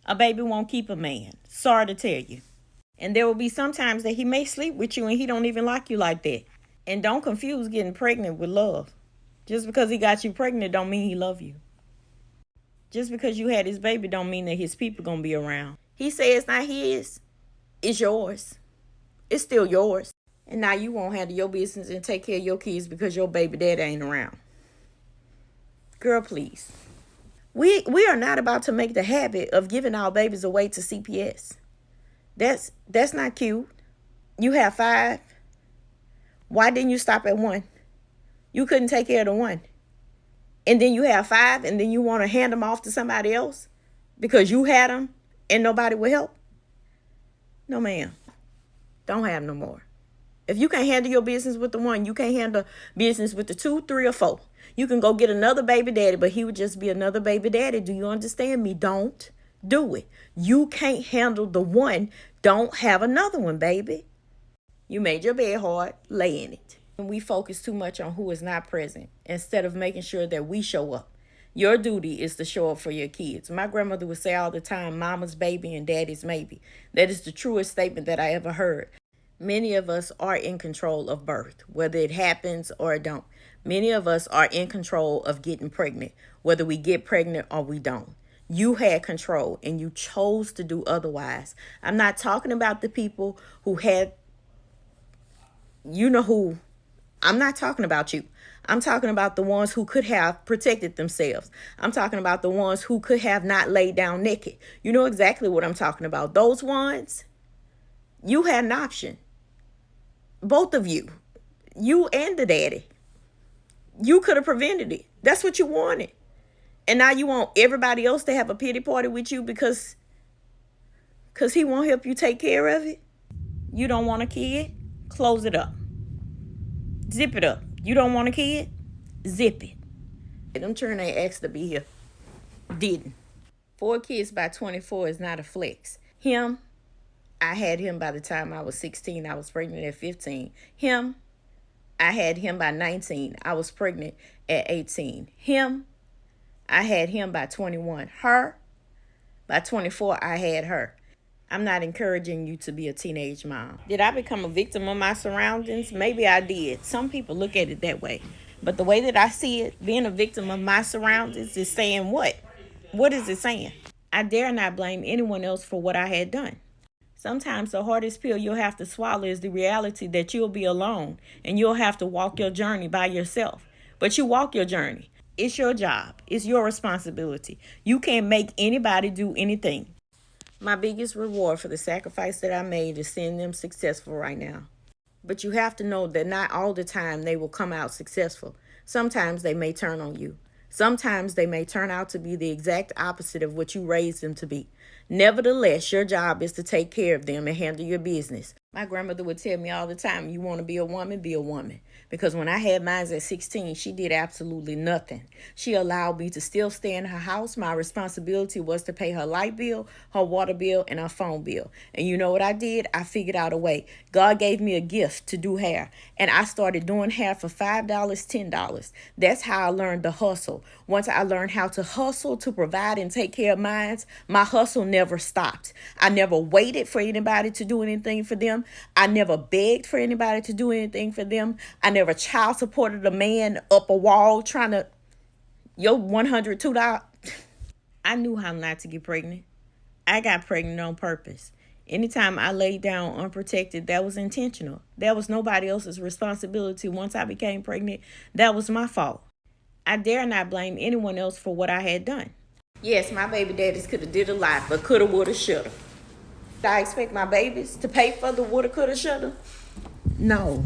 A baby won't keep a man. Sorry to tell you. And there will be some times that he may sleep with you and he don't even like you like that. And don't confuse getting pregnant with love. Just because he got you pregnant don't mean he love you. Just because you had his baby don't mean that his people gonna be around. He said it's not his. It's yours. It's still yours. And now you won't handle your business and take care of your kids because your baby daddy ain't around. Girl, please. We are not about to make the habit of giving our babies away to CPS. That's not cute. You have 5. Why didn't you stop at 1? You couldn't take care of the 1. And then you have 5 and then you want to hand them off to somebody else because you had them and nobody will help? No, ma'am. Don't have no more. If you can't handle your business with the 1, you can't handle business with the 2, 3, or 4. You can go get another baby daddy, but he would just be another baby daddy. Do you understand me? Don't do it. You can't handle the 1. Don't have another one, baby. You made your bed hard. Lay in it. And we focus too much on who is not present instead of making sure that we show up. Your duty is to show up for your kids. My grandmother would say all the time, mama's baby and daddy's maybe. That is the truest statement that I ever heard. Many of us are in control of birth, whether it happens or it don't. Many of us are in control of getting pregnant, whether we get pregnant or we don't. You had control and you chose to do otherwise. I'm not talking about the people who had, you know who, I'm not talking about you. I'm talking about the ones who could have protected themselves. I'm talking about the ones who could have not laid down naked. You know exactly what I'm talking about. Those ones, you had an option. Both of you and the daddy. You could have prevented it. That's what you wanted. And now you want everybody else to have a pity party with you because he won't help you take care of it. You don't want a kid? Close it up. Zip it up. You don't want a kid? Zip it. Them children ain't asked to be here. Didn't. 4 kids by 24 is not a flex. Him, I had him by the time I was 16. I was pregnant at 15. Him, I had him by 19. I was pregnant at 18. Him, I had him by 21. Her, by 24, I had her. I'm not encouraging you to be a teenage mom. Did I become a victim of my surroundings? Maybe I did. Some people look at it that way. But the way that I see it, being a victim of my surroundings is saying what? What is it saying? I dare not blame anyone else for what I had done. Sometimes the hardest pill you'll have to swallow is the reality that you'll be alone and you'll have to walk your journey by yourself. But you walk your journey. It's your job. It's your responsibility. You can't make anybody do anything. My biggest reward for the sacrifice that I made is seeing them successful right now. But you have to know that not all the time they will come out successful. Sometimes they may turn on you. Sometimes they may turn out to be the exact opposite of what you raised them to be. Nevertheless, your job is to take care of them and handle your business. My grandmother would tell me all the time, you want to be a woman, be a woman. Because when I had mine at 16, she did absolutely nothing. She allowed me to still stay in her house. My responsibility was to pay her light bill, her water bill, and her phone bill. And you know what I did? I figured out a way. God gave me a gift to do hair. And I started doing hair for $5, $10. That's how I learned the hustle. Once I learned how to hustle to provide and take care of mine, my hustle never stopped. I never waited for anybody to do anything for them. I never begged for anybody to do anything for them. I never child supported a man up a wall trying to, yo, $102. I knew how not to get pregnant. I got pregnant on purpose. Anytime I laid down unprotected, that was intentional. That was nobody else's responsibility. Once I became pregnant, that was my fault. I dare not blame anyone else for what I had done. Yes, my baby daddies could have did a lot, but coulda, woulda, shoulda. Did I expect my babies to pay for the woulda, coulda, shoulda? No.